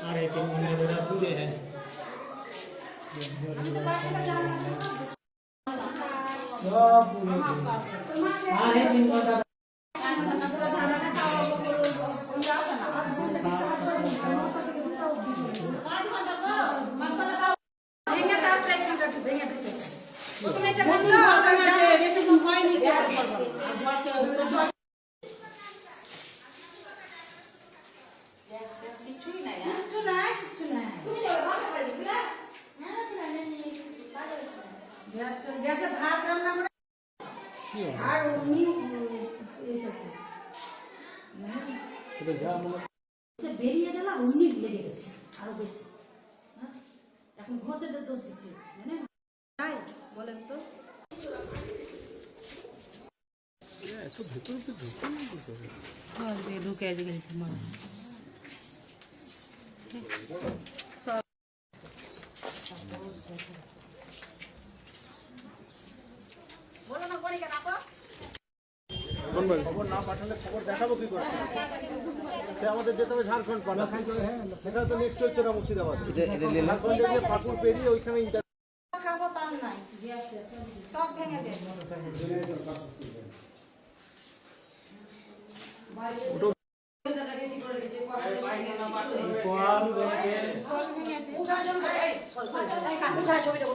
अरे 3 महीने पूरे हैं গ্যাসে ভাত রান্না করে আর উনি এসেছে বেরিয়ে গেল অমনি লেগে গেছে আরো বেশি এখন ঘষেদের দোষ দিচ্ছে মানে তাই বলেন তো ঢুকে গেছে খবর না পাঠালে খবর দেখাবো কি করে? সে আমাদের যেতে হবে ঝাড়খণ্ড পাঠা, সেখানে তো নেট চলছে না মুর্শিদাবাদ। ঝাড়খণ্ডে গিয়ে পাকুড় পেরিয়ে ওইখানে খাবো তার নাই সব ভেঙে দে ছবিটা